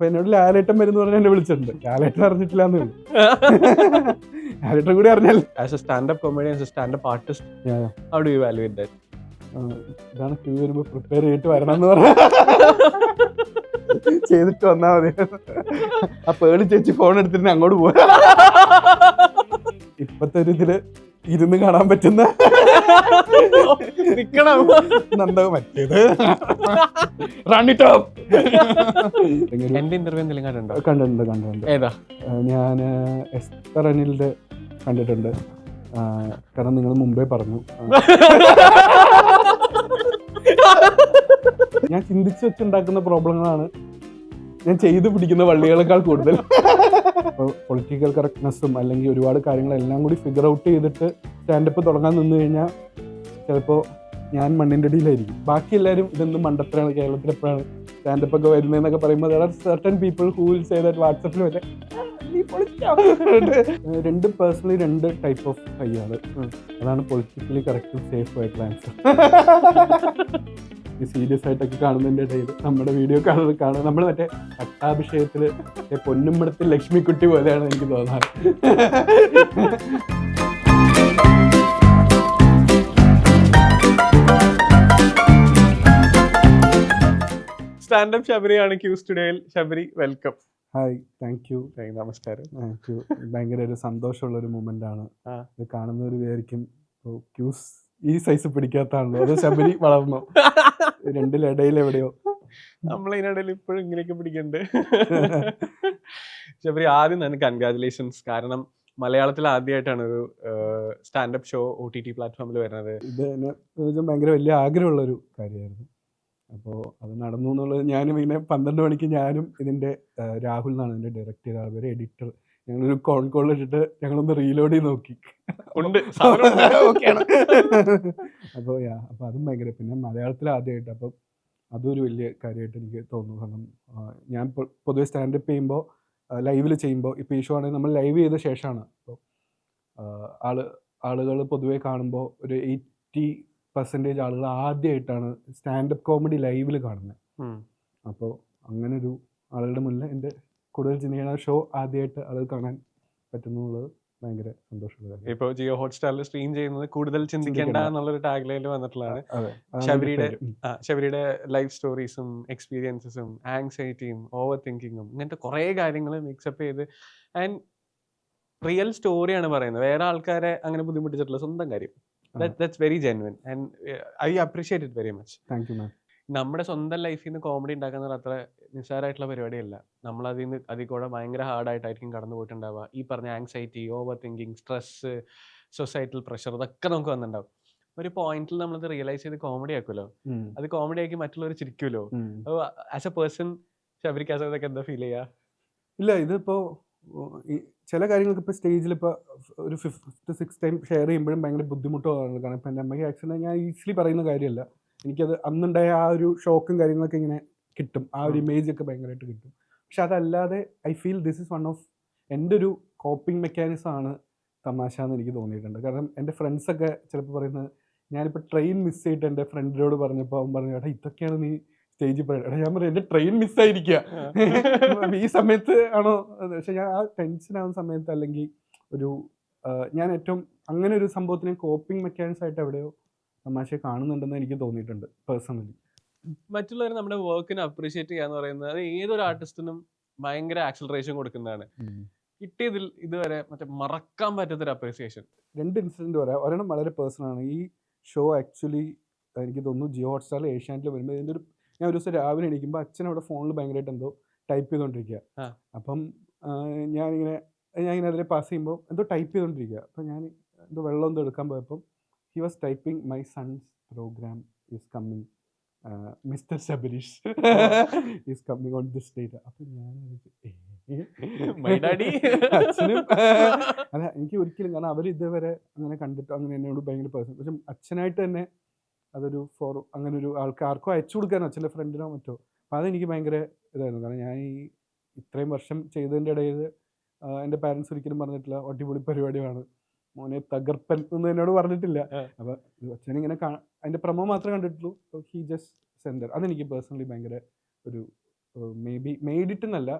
അപ്പൊ എന്നോട് ലാലേട്ടൻ വരുന്ന പറഞ്ഞാൽ എന്നെ വിളിച്ചിട്ടുണ്ട്. ലാലേട്ടൻ അറിഞ്ഞിട്ടില്ല എന്ന് ലാലേട്ടൻ കൂടി അറിഞ്ഞാൽ. As a standup comedy, as a standup artist, how do you valuate that? ഇതാണ് ക്യൂ വരുമ്പോ പ്രിപ്പയർ ചെയ്തിട്ട് വരണം എന്ന് പറഞ്ഞ ചെയ്തിട്ട് വന്നാ മതി. ആ പേളി ചേച്ചി ഫോൺ എടുത്തിട്ട് അങ്ങോട്ട് പോവാ. ഇപ്പത്തെ ഒരു ഇതില് ഇരുന്ന് കാണാൻ പറ്റുന്ന നന്ദകം മറ്റേത് എന്റെ ഇന്റർവ്യൂ എന്തെങ്കിലും കണ്ടിട്ടുണ്ടോ? കണ്ടിട്ടുണ്ട്. ഏതാ? ഞാൻ എസ്തർ അനിലിന്റെ കണ്ടിട്ടുണ്ട്. കാരണം നിങ്ങൾ മുമ്പേ പറഞ്ഞു. ഞാൻ ചിന്തിച്ച് വെച്ചുണ്ടാക്കുന്ന പ്രോബ്ലങ്ങളാണ് ഞാൻ ചെയ്തു പിടിക്കുന്ന വള്ളികളെക്കാൾ കൂടുതൽ. പൊളിറ്റിക്കൽ കറക്റ്റ്നെസ്സും അല്ലെങ്കിൽ ഒരുപാട് കാര്യങ്ങളെല്ലാം കൂടി ഫിഗർ ഔട്ട് ചെയ്തിട്ട് സ്റ്റാൻഡപ്പ് തുടങ്ങാൻ നിന്ന് കഴിഞ്ഞാൽ ചിലപ്പോൾ ഞാൻ മണ്ണിൻ്റെ അടിയിലായിരിക്കും. ബാക്കി എല്ലാവരും ഇതൊന്നും മണ്ടത്തരാണ്, കേരളത്തിൽ എപ്പോഴാണ് സ്റ്റാൻഡപ്പ് ഒക്കെ വരുന്നതെന്നൊക്കെ പറയുമ്പോൾ there are certain people who will say that വാട്സപ്പിൽ വരെ രണ്ട് പേഴ്സണലി രണ്ട് ടൈപ്പ് ഓഫ് കയ്യാണ്. അതാണ് പൊളിറ്റിക്കലി കറക്റ്റും സേഫ് ആയിട്ടുള്ള ആൻസർ. സീരിയസ് ആയിട്ടൊക്കെ കാണുന്നതിൻ്റെ ഇടയിൽ നമ്മുടെ വീഡിയോ കാണുന്നത് നമ്മൾ മറ്റേ പട്ടാഭിഷേകത്തിൽ പൊന്നുമ്മടത്തിൽ ലക്ഷ്മിക്കുട്ടി പോലെയാണ് എനിക്ക് തോന്നാറ്. സ്റ്റാൻഡപ്പ് ശബരിയാണ് ക്യൂ സ്റ്റുഡിയോയിൽ. Sabari, welcome. Hi, thank you. നമസ്കാരം. Thank you. ഭയങ്കര ഒരു സന്തോഷമുള്ളൊരു മൊമെന്റ് ആണ്. ഇത് കാണുന്നവർ വിചാരിക്കും ക്യൂസ് ഈ സൈസ് പിടിക്കാത്താണല്ലോ, അത് ശബരി വളർന്നോ, രണ്ടിലിടയിൽ എവിടെയോ. നമ്മളതിനിടയിൽ ഇപ്പോഴും ഇങ്ങനെയൊക്കെ പിടിക്കണ്ട്. ശബരി, ആദ്യം തന്നെ കൺഗ്രാജുലേഷൻസ്. കാരണം മലയാളത്തിൽ ആദ്യമായിട്ടാണ് ഒരു സ്റ്റാൻഡപ്പ് ഷോ OTT പ്ലാറ്റ്ഫോമിൽ വരുന്നത്. ഇത് എന്നെ ഭയങ്കര വലിയ ആഗ്രഹമുള്ളൊരു കാര്യമായിരുന്നു. അപ്പോൾ അത് നടന്നു എന്നുള്ളത്. ഞാനും ഇങ്ങനെ 12 മണിക്ക് ഞാനും ഇതിൻ്റെ രാഹുൽ എന്നാണ് ഇതിൻ്റെ ഡയറക്റ്റ് ചെയ്ത ആൾക്കാർ, എഡിറ്റർ, ഞങ്ങളൊരു കോൺ കോൾ ഇട്ടിട്ട് ഞങ്ങളൊന്ന് റീലോഡ് ചെയ്ത് നോക്കി. ഓക്കെയാണ്. അപ്പോൾ അപ്പോൾ അതും ഭയങ്കര, പിന്നെ മലയാളത്തിൽ ആദ്യമായിട്ട്, അപ്പം അതൊരു വലിയ കാര്യമായിട്ട് എനിക്ക് തോന്നുന്നു. കാരണം ഞാൻ പൊതുവെ സ്റ്റാൻഡപ്പ് ചെയ്യുമ്പോൾ ലൈവിൽ ചെയ്യുമ്പോൾ, ഇപ്പോൾ ഈ ഷോ ആണെങ്കിൽ നമ്മൾ ലൈവ് ചെയ്ത ശേഷമാണ്. അപ്പോൾ ആളുകൾ പൊതുവെ കാണുമ്പോൾ ഒരു 80% ആളുകൾ ആദ്യമായിട്ടാണ് സ്റ്റാൻഡപ്പ് കോമഡി ലൈവിൽ കാണുന്നത്. അപ്പോൾ അങ്ങനെ ഒരു ആളുകളുടെ മുന്നിൽ എൻ്റെ കൂടുതൽ ചിന്തിക്കുന്ന ഷോ ആദ്യമായിട്ട് ആളുകൾ കാണാൻ പറ്റുന്നു എന്നുള്ളത് ഭയങ്കര സന്തോഷമുള്ള കാര്യം. ഇപ്പോൾ ജിയോ ഹോട്ട്സ്റ്റാറിൽ സ്ട്രീം ചെയ്യുന്നത് കൂടുതൽ ചിന്തിക്കേണ്ട എന്നുള്ളൊരു ടാഗ് ലൈനിൽ വന്നിട്ടുള്ളതാണ്. ശബരിയുടെ ലൈഫ് സ്റ്റോറീസും എക്സ്പീരിയൻസസും ആങ്സൈറ്റിയും ഓവർ തിങ്കിങ്ങും ഇങ്ങനത്തെ കുറേ കാര്യങ്ങൾ മിക്സപ്പ് ചെയ്ത്, ആൻഡ് റിയൽ സ്റ്റോറിയാണ് പറയുന്നത്, വേറെ ആൾക്കാരെ അങ്ങനെ ബുദ്ധിമുട്ടിച്ചിട്ടുള്ള സ്വന്തം കാര്യം. That's very genuine and I appreciate it very much. Thank you, ma'am. നമ്മുടെ സ്വന്തം ലൈഫിൽ നിന്ന് കോമഡി ഉണ്ടാക്കുന്നത് അത്ര നിസ്സാരമായിട്ടുള്ള പരിപാടിയല്ല. നമ്മൾ അതിൽ കൂടെ ഭയങ്കര ഹാർഡായിട്ടായിരിക്കും കടന്നു പോയിട്ടുണ്ടാവുക. ഈ പറഞ്ഞ anxiety, over thinking, stress, societal pressure, ഇതൊക്കെ നമുക്ക് വന്നിട്ടുണ്ടാവും. ഒരു പോയിന്റിൽ നമ്മളത് റിയലൈസ് ചെയ്ത് കോമഡി ആക്കുമല്ലോ. അത് കോമഡി ആക്കി മറ്റുള്ളവർ ചിരിക്കുമല്ലോ. അപ്പോൾ ആസ് എ പേഴ്സൺ ശബരിക്ക് അതൊക്കെ എന്താ ഫീൽ ചെയ്യുക? ഇല്ല, ഇതിപ്പോൾ ചില കാര്യങ്ങൾക്ക് ഇപ്പോൾ സ്റ്റേജിൽ ഇപ്പോൾ ഒരു 5th 6th ടൈം ഷെയർ ചെയ്യുമ്പോഴും ഭയങ്കര ബുദ്ധിമുട്ടാണ്. കാരണം ഇപ്പം എൻ്റെ അമ്മയ്ക്ക് ആക്സിഡൻറ്റ് ഞാൻ ഈസിലി പറയുന്ന കാര്യമല്ല. എനിക്കത് അന്നുണ്ടായ ആ ഒരു ഷോക്കും കാര്യങ്ങളൊക്കെ ഇങ്ങനെ കിട്ടും, ആ ഒരു ഇമേജൊക്കെ ഭയങ്കരമായിട്ട് കിട്ടും. പക്ഷെ അതല്ലാതെ I feel this is one of എൻ്റെ ഒരു കോപ്പിംഗ് മെക്കാനിസം ആണ് തമാശ എന്ന് എനിക്ക് തോന്നിയിട്ടുണ്ട്. കാരണം എൻ്റെ ഫ്രണ്ട്സൊക്കെ ചിലപ്പോൾ പറയുന്നത്, ഞാനിപ്പോൾ ട്രെയിൻ മിസ് ചെയ്തിട്ട് എൻ്റെ ഫ്രണ്ടിനോട് പറഞ്ഞപ്പോൾ അവൻ പറഞ്ഞു, എടാ ഇതൊക്കെയാണ് നീ സ്റ്റേജിൽ പറയുന്നത്. ഞാൻ പറയും എൻ്റെ ട്രെയിൻ മിസ്സായിരിക്കുക ഈ സമയത്ത് ആണോ. പക്ഷെ ഞാൻ ആ ടെൻഷൻ ആവുന്ന സമയത്ത്, അല്ലെങ്കിൽ ഒരു ഞാൻ ഏറ്റവും അങ്ങനെ ഒരു സംഭവത്തിനെ കോപ്പിംഗ് മെക്കാനിസം ആയിട്ട് എവിടെയോ തമാശ കാണുന്നുണ്ടെന്ന് എനിക്ക് തോന്നിയിട്ടുണ്ട് പേഴ്സണലി. മറ്റുള്ളവർ നമ്മുടെ വർക്കിനെ അപ്രീഷിയേറ്റ് ചെയ്യാന്ന് പറയുന്നത് അത് ഏതൊരു ആർട്ടിസ്റ്റിനും ഭയങ്കര ആക്സലറേഷൻ കൊടുക്കുന്നതാണ്. കിട്ടിയതിൽ ഇതുവരെ മറ്റേ മറക്കാൻ പറ്റാത്തൊരു അപ്രീസിയേഷൻ. 2 ഇൻസിഡൻറ്റ് പറയാം. ഒരെണ്ണം വളരെ പേഴ്സണലാണ്. ഈ ഷോ ആക്ച്വലി എനിക്ക് തോന്നുന്നു ജിയോ ഹോട്ട്സ്റ്റാറിൽ ഏഷ്യാനെറ്റിൽ വരുമ്പോൾ ഇതിൻ്റെ ഒരു, ഞാൻ ഒരു ദിവസം രാവിലെ എണീക്കുമ്പോൾ അച്ഛൻ അവിടെ ഫോണിൽ ഭയങ്കരമായിട്ട് എന്തോ ടൈപ്പ് ചെയ്തുകൊണ്ടിരിക്കുക. അപ്പം ഞാനിങ്ങനെ അതിലെ പാസ് ചെയ്യുമ്പോൾ എന്തോ ടൈപ്പ് ചെയ്തുകൊണ്ടിരിക്കുക. അപ്പം ഞാൻ എന്തോ വെള്ളം എന്തോ എടുക്കാൻ പോയപ്പം he was typing my son's programme is coming, mister Sabareesh is coming on this date. അപ്പം ഞാൻ അച്ഛനും അല്ല, എനിക്ക് ഒരിക്കലും, കാരണം അവർ ഇതുവരെ അങ്ങനെ കണ്ടിട്ടോ അങ്ങനെ എന്നോട് ഭയങ്കര പേഴ്സൺ, പക്ഷെ അച്ഛനായിട്ട് തന്നെ അതൊരു അങ്ങനെ ഒരു ആൾക്കാർക്കോ അയച്ചു കൊടുക്കാനോ അച്ഛൻ്റെ ഫ്രണ്ടിനോ മറ്റോ. അപ്പം അതെനിക്ക് ഭയങ്കര ഇതായിരുന്നു. കാരണം ഞാൻ ഈ ഇത്രയും വർഷം ചെയ്തതിൻ്റെ ഇടയിൽ എൻ്റെ പാരൻസ് ഒരിക്കലും പറഞ്ഞിട്ടില്ല അടിപൊളി പരിപാടിയാണ് മോനെ തകർപ്പൻ എന്ന് എന്നോട് പറഞ്ഞിട്ടില്ല. അപ്പം അച്ഛനിങ്ങനെ അതിൻ്റെ പ്രമോ മാത്രമേ കണ്ടിട്ടുള്ളൂ. He just sender. അതെനിക്ക് പേഴ്സണലി ഭയങ്കര ഒരു മേ ബി മെയ്ഡിട്ട് എന്നല്ല,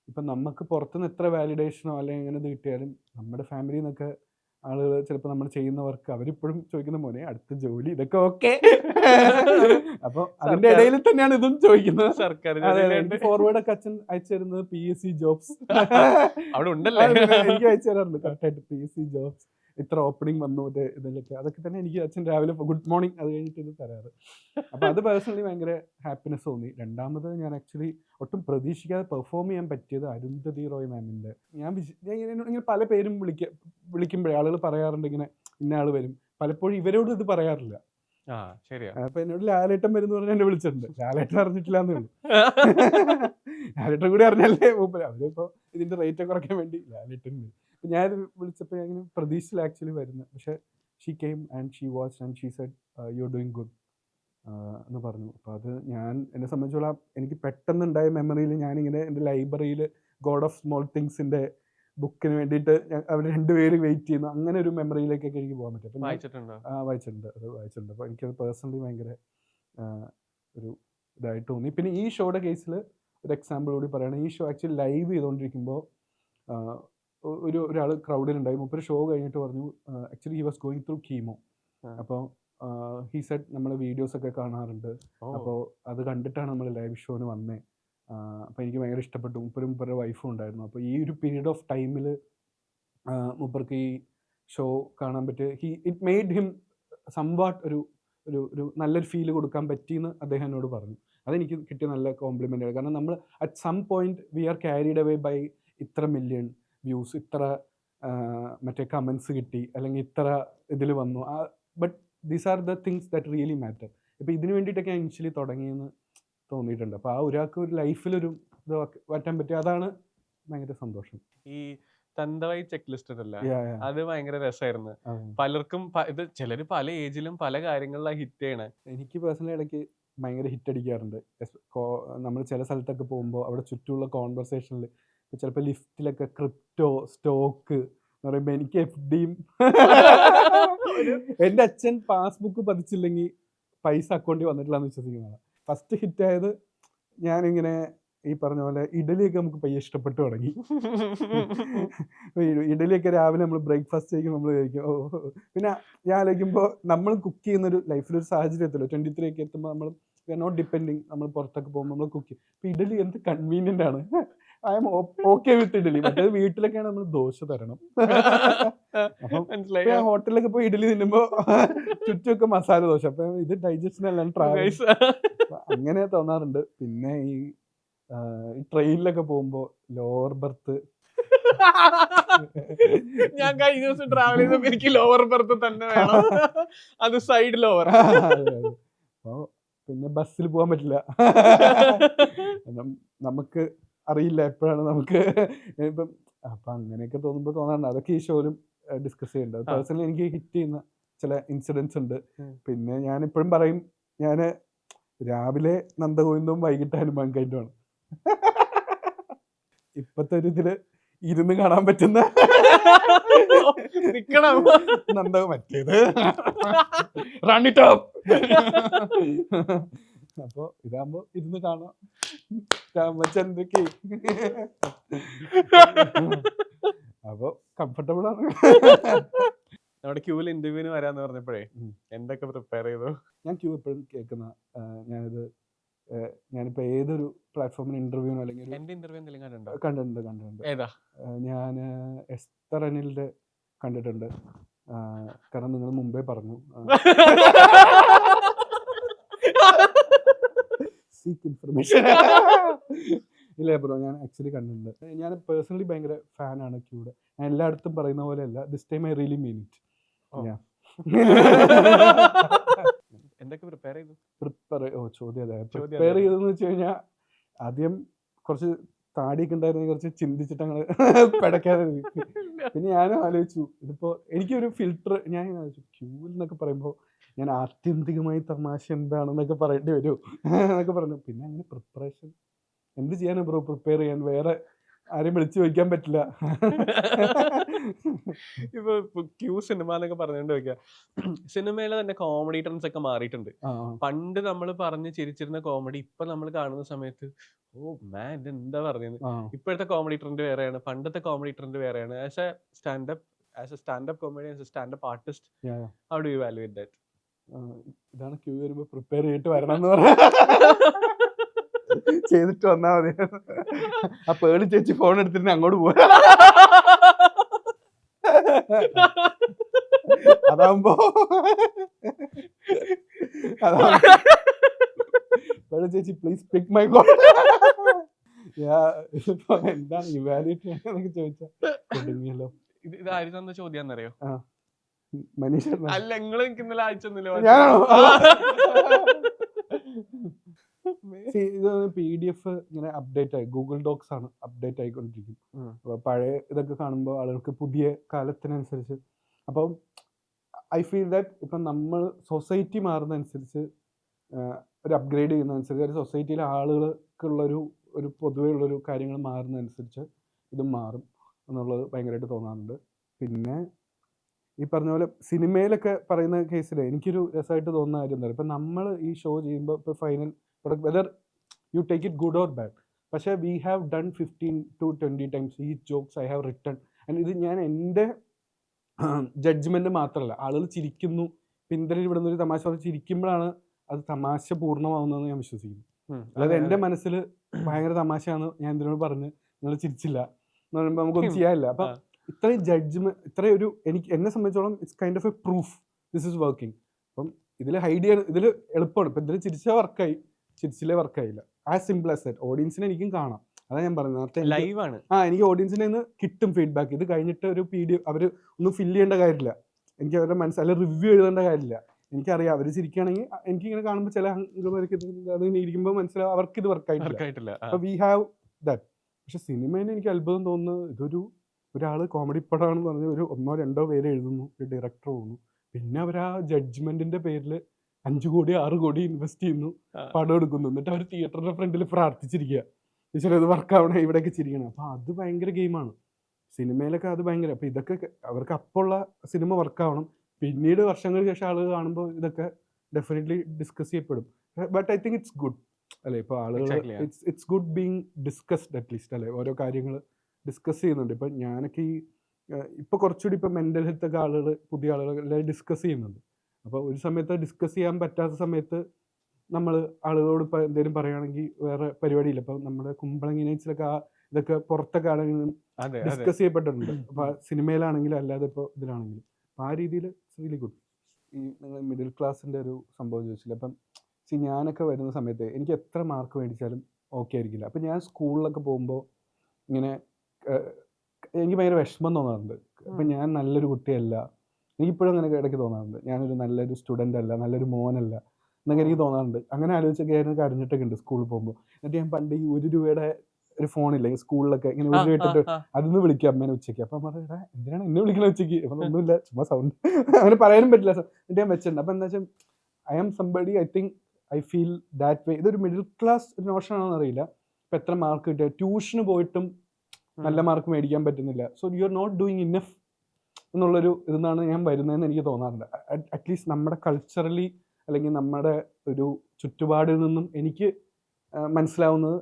ഇപ്പം നമുക്ക് പുറത്തുനിന്ന് എത്ര വാലിഡേഷനോ അല്ലെങ്കിൽ എങ്ങനെ ഇത് കിട്ടിയാലും നമ്മുടെ ഫാമിലിയിൽ നിന്നൊക്കെ ആളുകൾ ചിലപ്പോൾ നമ്മൾ ചെയ്യുന്ന വർക്ക് അവരിപ്പോഴും ചോദിക്കുന്ന മോനെ അടുത്ത ജോലി ഇതൊക്കെ ഓക്കെ. അപ്പോൾ അതിന്റെ ഇടയിൽ തന്നെയാണ് ഇതും ചോദിക്കുന്നത്. സർക്കാർ എനിക്ക് ഫോർവേഡ് ഒക്കെ അച്ഛൻ അയച്ചു തരുന്നത് PSC ജോബ്സ് അവിടെ ഉണ്ടല്ലേ. എനിക്ക് അയച്ചു തരാറുണ്ട് കറക്റ്റായിട്ട്. PSC ജോബ്സ് ഇത്ര ഓപ്പണിംഗ് വന്നു ഇതിലൊക്കെ, അതൊക്കെ തന്നെ എനിക്ക് അച്ഛൻ രാവിലെ ഗുഡ് മോർണിംഗ് അത് കഴിഞ്ഞിട്ട് ഇത് തരാറ്. അപ്പോൾ അത് പേഴ്സണലി ഭയങ്കര ഹാപ്പിനെസ് തോന്നി. രണ്ടാമത് ഞാൻ ആക്ച്വലി ഒട്ടും പ്രതീക്ഷിക്കാതെ പെർഫോം ചെയ്യാൻ പറ്റിയത് അരുന്ധതി റോയ് മാമിൻ്റെ. ഞാൻ ഇങ്ങനെ പല പേരും വിളിക്കുമ്പോഴേ ആളുകൾ പറയാറുണ്ട് ഇങ്ങനെ ഇന്ന ആൾ വരും. പലപ്പോഴും ഇവരോട് ഇത് പറയാറില്ല. അപ്പൊ എന്നോട് ലാലേട്ടൻ വരും എന്ന് പറഞ്ഞാൽ എന്നെ വിളിച്ചിട്ടുണ്ട്. ലാലേട്ടൻ അറിഞ്ഞിട്ടില്ല എന്നേ ഉള്ളൂ. ലാലേട്ടൻ കൂടി അറിഞ്ഞാലേ മൂപ്പര്. അവരിപ്പോ ഇതിന്റെ റേറ്റ് കുറയ്ക്കാൻ വേണ്ടി ലാലേട്ടൻ വരും. അപ്പൊ ഞാൻ വിളിച്ചപ്പോൾ ഞാൻ പ്രതീക്ഷയിൽ ആക്ച്വലി വരുന്നത്. പക്ഷെ she came and she watch and she said you are doing good എന്ന് പറഞ്ഞു. അപ്പോൾ അത് ഞാൻ എന്നെ സംബന്ധിച്ചോളം എനിക്ക് പെട്ടെന്നുണ്ടായ മെമ്മറിയിൽ ഞാനിങ്ങനെ എൻ്റെ ലൈബ്രറിയിൽ ഗോഡ് ഓഫ് സ്മോൾ തിങ്സിൻ്റെ ബുക്കിന് വേണ്ടിയിട്ട് അവർ രണ്ടുപേര് വെയിറ്റ് ചെയ്യുന്നു. അങ്ങനെ ഒരു മെമ്മറിയിലേക്കൊക്കെ എനിക്ക് പോകാൻ പറ്റും. വായിച്ചിട്ടുണ്ട്. അത് വായിച്ചിട്ടുണ്ട്. അപ്പോൾ എനിക്കത് പേഴ്സണലി ഭയങ്കര ഒരു ഇതായിട്ട് തോന്നി. പിന്നെ ഈ ഷോയുടെ കേസിൽ ഒരു എക്സാമ്പിൾ കൂടി പറയുകയാണെങ്കിൽ, ഈ ഷോ ആക്ച്വലി ലൈവ് ചെയ്തുകൊണ്ടിരിക്കുമ്പോൾ ഒരാൾ ക്രൗഡിലുണ്ടായി. മുപ്പര് ഷോ കഴിഞ്ഞിട്ട് പറഞ്ഞു actually he was going through chemo. അപ്പോൾ ഹി സെഡ് നമ്മൾ വീഡിയോസൊക്കെ കാണാറുണ്ട്, അപ്പോൾ അത് കണ്ടിട്ടാണ് നമ്മൾ ലൈവ് ഷോന് വന്നേ. അപ്പോൾ എനിക്ക് ഭയങ്കര ഇഷ്ടപ്പെട്ടു. മുപ്പരുടെ വൈഫും ഉണ്ടായിരുന്നു. അപ്പോൾ ഈ ഒരു പീരീഡ് ഓഫ് ടൈമിൽ മുപ്പർക്ക് ഈ ഷോ കാണാൻ പറ്റുക, ഇറ്റ് മെയ്ഡ് ഹിം സംവാട്ട് ഒരു ഒരു ഒരു നല്ലൊരു ഫീല് കൊടുക്കാൻ പറ്റിയെന്ന് അദ്ദേഹം എന്നോട് പറഞ്ഞു. അതെനിക്ക് കിട്ടിയ നല്ല കോംപ്ലിമെൻ്റ് ആണ്. കാരണം നമ്മൾ at some point we are carried away by ഇത്ര മില്യൺ വ്യൂസ്, ഇത്ര മറ്റേ കമൻസ് കിട്ടി, അല്ലെങ്കിൽ ഇത്ര ഇതിൽ വന്നു. But these are the things that really matter. ഇപ്പോൾ ഇതിന് വേണ്ടിയിട്ടൊക്കെ ഞാൻ ഇനിഷ്യലി തുടങ്ങിയെന്ന് തോന്നിയിട്ടുണ്ട്. അപ്പോൾ ആ ഒരാൾക്ക് ഒരു ലൈഫിലൊരു ഇത് മാറ്റാൻ പറ്റി, അതാണ് ഭയങ്കര സന്തോഷം. ഈ തന്തവായി ചെക്ക് ലിസ്റ്റ് ഉണ്ടല്ലോ, അത് ഭയങ്കര രസമായിരുന്നു. പലർക്കും ഇത് ചിലർ പല ഏജിലും പല കാര്യങ്ങളിലാണ് ഹിറ്റ് ചെയ്യണേ. എനിക്ക് പേഴ്സണലി ഇടയ്ക്ക് ഭയങ്കര ഹിറ്റ് അടിക്കാറുണ്ട്. നമ്മൾ ചില സ്ഥലത്തൊക്കെ പോകുമ്പോൾ അവിടെ ചുറ്റുമുള്ള കോൺവെർസേഷനിൽ ചിലപ്പോൾ ലിഫ്റ്റിലൊക്കെ ക്രിപ്റ്റോ സ്റ്റോക്ക് എന്ന് പറയുമ്പോൾ എനിക്ക് FDയും എൻ്റെ അച്ഛൻ പാസ്ബുക്ക് പതിച്ചില്ലെങ്കിൽ പൈസ അക്കൗണ്ടിൽ വന്നിട്ടില്ലാന്ന് വിശ്വസിക്കുന്നതാണ്. ഫസ്റ്റ് ഹിറ്റായത് ഞാനിങ്ങനെ ഈ പറഞ്ഞ പോലെ ഇഡലിയൊക്കെ നമുക്ക് പയ്യെ ഇഷ്ടപ്പെട്ടു തുടങ്ങി. ഇഡലിയൊക്കെ രാവിലെ നമ്മൾ ബ്രേക്ക്ഫാസ്റ്റ് കഴിക്കുമ്പോൾ നമ്മൾ കഴിക്കും. പിന്നെ ഞാൻ ആലോചിക്കുമ്പോൾ നമ്മൾ കുക്ക് ചെയ്യുന്നൊരു ലൈഫിലൊരു സാഹചര്യത്തിലോ 23 ഒക്കെ എത്തുമ്പോൾ നമ്മൾ നോട്ട് ഡിപ്പെൻഡിങ്, നമ്മൾ പുറത്തൊക്കെ പോകുമ്പോൾ നമ്മൾ കുക്ക് ചെയ്യും. അപ്പോൾ ഇഡലി എന്ത് കൺവീനിയൻ്റ് ആണ്. I M okay with idli. മറ്റേത് വീട്ടിലൊക്കെയാണ് നമ്മൾ ദോശ തരണം. അപ്പം ഹോട്ടലിലൊക്കെ പോയി ഇഡലി തിന്നുമ്പോൾ ചുറ്റുമൊക്കെ മസാല ദോശ. അപ്പം ഇത് ഡൈജഷനെല്ലാം ട്രാവൽ അങ്ങനെ തോന്നാറുണ്ട്. പിന്നെ ഈ ട്രെയിനിലൊക്കെ പോകുമ്പോൾ ലോവർ ബർത്ത്, ഞാൻ കഴിഞ്ഞ ദിവസം ട്രാവൽ ചെയ്തപ്പോൾ എനിക്ക് ലോവർ ബർത്ത് തന്നെ വേണം, അത് സൈഡ് ലോവർ. അപ്പോൾ പിന്നെ ബസ്സിൽ പോകാൻ പറ്റില്ല. നമുക്ക് അറിയില്ല എപ്പോഴാണ് നമുക്ക് ഇപ്പം. അപ്പം അങ്ങനെയൊക്കെ തോന്നാറുണ്ട്. അതൊക്കെ ഈ ഷോയിലും ഡിസ്കസ് ചെയ്യുന്നുണ്ട്. പേഴ്സണലി എനിക്ക് ഹിറ്റ് ചെയ്യുന്ന ചില ഇൻസിഡൻസ് ഉണ്ട്. പിന്നെ ഞാനിപ്പോഴും പറയും, ഞാൻ രാവിലെ നന്ദഗോവിന്ദവും വൈകിട്ട് ഹനുമാൻ കൈൻഡുമാണ്. ഇപ്പത്തെ ഒരു ഇതില് ഇരുന്ന് കാണാൻ പറ്റുന്ന നന്ദ, മറ്റേത് റണ്ണിട്ടോപ്പ്. അപ്പൊ ഇതാകുമ്പോ ഇരുന്ന് കാണാം. രാമചന്ദ്രക്ക് അപ്പൊ കംഫർട്ടബിൾ ആണ്. നമ്മുടെ ക്യൂവിൽ ഇന്റർവ്യൂവിന് വരാന്ന് പറഞ്ഞപ്പോഴേ എന്തൊക്കെ പ്രിപ്പയർ ചെയ്തു? ഞാൻ ക്യൂ എപ്പോഴും കേൾക്കുന്ന, ഞാനിപ്പോ ഏതൊരു പ്ലാറ്റ്ഫോമിന് ഇന്റർവ്യൂനോ അല്ലെങ്കിൽ കണ്ടിട്ടുണ്ട്. ഞാൻ എസ്തർ അനിലിന്റെ കണ്ടിട്ടുണ്ട്. കാരണം നിങ്ങൾ മുമ്പേ പറഞ്ഞു സീക്ക് ഇൻഫർമേഷൻ. ഇല്ല ബ്രോ, ഞാൻ ആക്ച്വലി കണ്ടിട്ടുണ്ട്. ഞാൻ പേഴ്സണലി ഭയങ്കര ഫാനാണ് ക്യൂടെ. ഞാൻ എല്ലായിടത്തും പറയുന്ന പോലെ അല്ല, this time I really mean it. എന്തൊക്കെ പ്രിപ്പയർ ചെയ്തു? ചോദ്യം പ്രിപ്പയർ ചെയ്തെന്ന് വെച്ച് കഴിഞ്ഞാൽ ആദ്യം കുറച്ച് താടിയൊക്കെ ഉണ്ടായിരുന്നെങ്കിൽ കുറച്ച് ചിന്തിച്ചിട്ട് അങ്ങനെ പിടയ്ക്കാതെ. പിന്നെ ഞാനും ആലോചിച്ചു, ഇതിപ്പോൾ എനിക്കൊരു ഫിൽട്ടർ, ഞാൻ ആലോചിച്ചു ക്യൂവിൽ എന്നൊക്കെ പറയുമ്പോൾ ഞാൻ ആത്യന്തികമായി തമാശ എന്താണെന്നൊക്കെ പറയേണ്ടി വരുമോ എന്നൊക്കെ പറഞ്ഞു. പിന്നെ അങ്ങനെ പ്രിപ്പറേഷൻ എന്ത് ചെയ്യാനും ബ്രോ, പ്രിപ്പയർ ചെയ്യാൻ വേറെ ആരെയും വിളിച്ചു ചോദിക്കാൻ പറ്റില്ല. ഇപ്പൊ ക്യൂ സിനിമ എന്നൊക്കെ പറഞ്ഞുകൊണ്ട് വെക്കുക, സിനിമയിലെ തന്നെ കോമഡി ട്രെൻഡ്സ് ഒക്കെ മാറിയിട്ടുണ്ട്. പണ്ട് നമ്മൾ പറഞ്ഞ് ചിരിച്ചിരുന്ന കോമഡി ഇപ്പൊ നമ്മൾ കാണുന്ന സമയത്ത് ഓ മാൻ ഇത് എന്താ പറഞ്ഞത്. ഇപ്പോഴത്തെ കോമഡി ട്രെൻഡ് വേറെയാണ്, പണ്ടത്തെ കോമഡി ട്രെൻഡ് വേറെയാണ്. As a standup comedy, as a standup artist, how do you valuate that? ഇതാണ് ക്യൂ വരുമ്പോ പ്രിപ്പയർ ചെയ്തിട്ട് വരണം എന്ന് പറഞ്ഞ ചെയ്തിട്ട് വന്നാ മതി. ആ പേടി ചേച്ചി ഫോൺ എടുത്തിട്ട് അങ്ങോട്ട് പോവാ. അതാവുമ്പോ പേടി ചേച്ചി പ്ലീസ് പിക്ക് മൈ കോൾ. എന്താണ് ഇവാലുവേറ്റ് ചെയ്യാനൊക്കെ ചോദിച്ചാ തുടങ്ങിയല്ലോ. ഇത് ആര് തന്ന ചോദ്യം എന്നറിയോ? മനീഷ് അല്ല, നിങ്ങൾ എനിക്ക് ഇന്നലെ അയച്ചൊന്നുമില്ല. ഇത് PDF ഇങ്ങനെ അപ്ഡേറ്റ് ആയി, ഗൂഗിൾ ഡോക്സ് ആണ് അപ്ഡേറ്റ് ആയിക്കൊണ്ടിരിക്കും. അപ്പൊ പഴയ ഇതൊക്കെ കാണുമ്പോൾ ആളുകൾക്ക് പുതിയ കാലത്തിനനുസരിച്ച്, അപ്പം ഐ ഫീൽ ദാറ്റ് ഇപ്പം നമ്മൾ സൊസൈറ്റി മാറുന്നതനുസരിച്ച്, ഒരു അപ്ഗ്രേഡ് ചെയ്യുന്നതനുസരിച്ച്, ഒരു സൊസൈറ്റിയിലെ ആളുകൾക്കുള്ളൊരു പൊതുവേ ഉള്ളൊരു കാര്യങ്ങൾ മാറുന്നതനുസരിച്ച് ഇതും മാറും എന്നുള്ളത് ഭയങ്കരമായിട്ട് തോന്നാറുണ്ട്. പിന്നെ ഈ പറഞ്ഞ പോലെ സിനിമയിലൊക്കെ പറയുന്ന കേസിൽ എനിക്കൊരു രസമായിട്ട് തോന്നുന്ന കാര്യം എന്താ പറയുക, ഇപ്പം നമ്മൾ ഈ ഷോ ചെയ്യുമ്പോൾ ഇപ്പോൾ final product, whether you take it good or bad, പക്ഷേ we have done 15 to 20 times ഈ jokes I have written. And ഇത് ഞാൻ എൻ്റെ ജഡ്ജ്മെൻറ്റ് മാത്രമല്ല, ആളുകൾ ചിരിക്കുന്നു, പിന്തുടരി ഇവിടെ നിന്നൊരു തമാശ പറഞ്ഞ് ചിരിക്കുമ്പോഴാണ് അത് തമാശ പൂർണ്ണമാവുന്നതെന്ന് ഞാൻ വിശ്വസിക്കുന്നു. അതായത് എൻ്റെ മനസ്സിൽ ഭയങ്കര തമാശയാണ്, ഞാൻ എന്തിനോട് പറഞ്ഞ് നിങ്ങൾ ചിരിച്ചില്ല എന്ന് പറയുമ്പോൾ നമുക്കൊന്നും ചെയ്യാനില്ല. അപ്പം ഇത്രയും ജഡ്ജ്മെന്റ്, ഇത്രയും ഒരു എന്നെ സംബന്ധിച്ചോളം it's kind of a proof this is working. അപ്പം ഇതിൽ ഹൈഡ് ചെയ്യാൻ ഇതിൽ എളുപ്പമാണ്. ഇപ്പം ഇതിൽ ചിരിച്ചാൽ വർക്കായി, ചിരിച്ചില്ലേ വർക്കായില്ല. As simple as that. ഓഡിയൻസിനെ എനിക്കും കാണാം, അതാണ് ഞാൻ പറഞ്ഞത് നേരത്തെ. ലൈവാണ്. എനിക്ക് ഓഡിയൻസിനെ നിന്ന് കിട്ടും ഫീഡ്ബാക്ക്. ഇത് കഴിഞ്ഞിട്ട് ഒരു PDF അവർ ഒന്നും ഫില്ല് ചെയ്യേണ്ട കാര്യമില്ല, എനിക്ക് അവരുടെ മനസ്സിൽ റിവ്യൂ എഴുതേണ്ട കാര്യമില്ല. എനിക്കറിയാം അവർ ചിരിക്കുകയാണെങ്കിൽ എനിക്കിങ്ങനെ കാണുമ്പോൾ ചില അംഗമാർക്ക് ഇരിക്കുമ്പോൾ മനസ്സിലാവും അവർക്ക് ഇത് വർക്കായിട്ടില്ല. അപ്പോൾ വി ഹാവ് ദാറ്റ്. പക്ഷെ സിനിമയിൽ എനിക്ക് അത്ഭുതം തോന്നുന്നത്, ഒരാൾ കോമഡി പടമാണെന്ന് പറഞ്ഞ് ഒരു 1-2 പേര് എഴുതുന്നു, ഒരു ഡയറക്ടർ പോകുന്നു, പിന്നെ അവർ ആ ജഡ്ജ്മെന്റിന്റെ പേരിൽ 5 കോടി 6 കോടി ഇൻവെസ്റ്റ് ചെയ്യുന്നു, പടം എടുക്കുന്നു, എന്നിട്ട് അവർ തിയേറ്ററിന്റെ ഫ്രണ്ടിൽ പ്രാർത്ഥിച്ചിരിക്കുക ഇത് വർക്കാവണേ, ഇവിടെയൊക്കെ ചിരിക്കണം. അപ്പം അത് ഭയങ്കര ഗെയിമാണ്. സിനിമയിലൊക്കെ അത് ഭയങ്കര. അപ്പം ഇതൊക്കെ അവർക്ക് അപ്പോഴുള്ള സിനിമ വർക്കാവണം, പിന്നീട് വർഷങ്ങൾക്ക് ശേഷം ആളുകൾ കാണുമ്പോൾ ഇതൊക്കെ ഡെഫിനറ്റ്ലി ഡിസ്കസ് ചെയ്യപ്പെടും. But I think it's good അല്ലേ, ഇപ്പോൾ ആളുകൾ it's good being discussed at least അല്ലേ, ഓരോ കാര്യങ്ങൾ ഡിസ്കസ് ചെയ്യുന്നുണ്ട്. ഇപ്പം ഞാനൊക്കെ ഇപ്പോൾ കുറച്ചുകൂടി ഇപ്പം മെൻ്റൽ ഹെൽത്ത് ഒക്കെ പുതിയ ആളുകൾ എല്ലാവരും ഡിസ്കസ് ചെയ്യുന്നുണ്ട്. അപ്പോൾ ഒരു സമയത്ത് ഡിസ്കസ് ചെയ്യാൻ പറ്റാത്ത സമയത്ത് നമ്മൾ ആളുകളോട് ഇപ്പം എന്തെങ്കിലും പറയുകയാണെങ്കിൽ വേറെ പരിപാടിയില്ല. ഇപ്പം നമ്മുടെ കുമ്പളങ്ങി നൈറ്റ്സിലൊക്കെ ഇതൊക്കെ പുറത്തൊക്കെ ആണെങ്കിലും ഡിസ്കസ് ചെയ്യപ്പെട്ടിട്ടുണ്ട്. അപ്പോൾ സിനിമയിലാണെങ്കിലും അല്ലാതെ ഇപ്പോൾ ഇതിലാണെങ്കിലും. അപ്പം ആ രീതിയിൽ ഇറ്റ്സ് റിയലി ഗുഡ്. ഈ നിങ്ങൾ മിഡിൽ ക്ലാസ്സിൻ്റെ ഒരു സംഭവം ചോദിച്ചില്ല. അപ്പം ഞാനൊക്കെ വരുന്ന സമയത്ത് എനിക്ക് എത്ര മാർക്ക് മേടിച്ചാലും ഓക്കെ ആയിരിക്കില്ല. അപ്പം ഞാൻ സ്കൂളിലൊക്കെ പോകുമ്പോൾ ഇങ്ങനെ എനിക്ക് ഭയങ്കര വിഷമം തോന്നാറുണ്ട്. അപ്പം ഞാൻ നല്ലൊരു കുട്ടിയല്ല, എനിക്കിപ്പോഴും അങ്ങനെ ഇടയ്ക്ക് തോന്നാറുണ്ട്, ഞാനൊരു നല്ലൊരു സ്റ്റുഡൻ്റ് അല്ല, നല്ലൊരു മോനല്ല എന്നൊക്കെ എനിക്ക് തോന്നാറുണ്ട്. അങ്ങനെ ആലോചിച്ചൊക്കെ ആയിരുന്നു കരഞ്ഞിട്ടൊക്കെ ഉണ്ട് സ്കൂളിൽ പോകുമ്പോൾ. എന്നിട്ട് ഞാൻ പണ്ട് ഈ 1 രൂപയുടെ ഒരു ഫോണില്ല സ്കൂളിലൊക്കെ ഇങ്ങനെ 1 രൂപ ഇട്ടിട്ട് അതിന്ന് വിളിക്കുക അമ്മേനെ ഉച്ചയ്ക്ക്. അപ്പം പറയാ എന്തിനാണ് എന്നെ വിളിക്കണ ഉച്ചയ്ക്ക്? അപ്പം ഒന്നുമില്ല, ചുമ്മാ സൗണ്ട് അങ്ങനെ പറയാനും പറ്റില്ല. എന്നിട്ട് ഞാൻ വെച്ചിട്ടുണ്ട്. അപ്പം എന്താ വെച്ചാൽ I am somebody, I feel that way. ഇതൊരു മിഡിൽ ക്ലാസ് നോഷൻ ആണെന്ന് അറിയില്ല. ഇപ്പം എത്ര മാർക്ക് കിട്ടുക, ട്യൂഷന് പോയിട്ടും നല്ല മാർക്ക് മേടിക്കാൻ പറ്റുന്നില്ല. So you are not doing enough എന്നുള്ളൊരു ഇതെന്നാണ് ഞാൻ വരുന്നതെന്ന് എനിക്ക് തോന്നാറുണ്ട്. അറ്റ്ലീസ്റ്റ് നമ്മുടെ കൾച്ചറലി അല്ലെങ്കിൽ നമ്മുടെ ഒരു ചുറ്റുപാടിൽ നിന്നും എനിക്ക് മനസ്സിലാവുന്നത്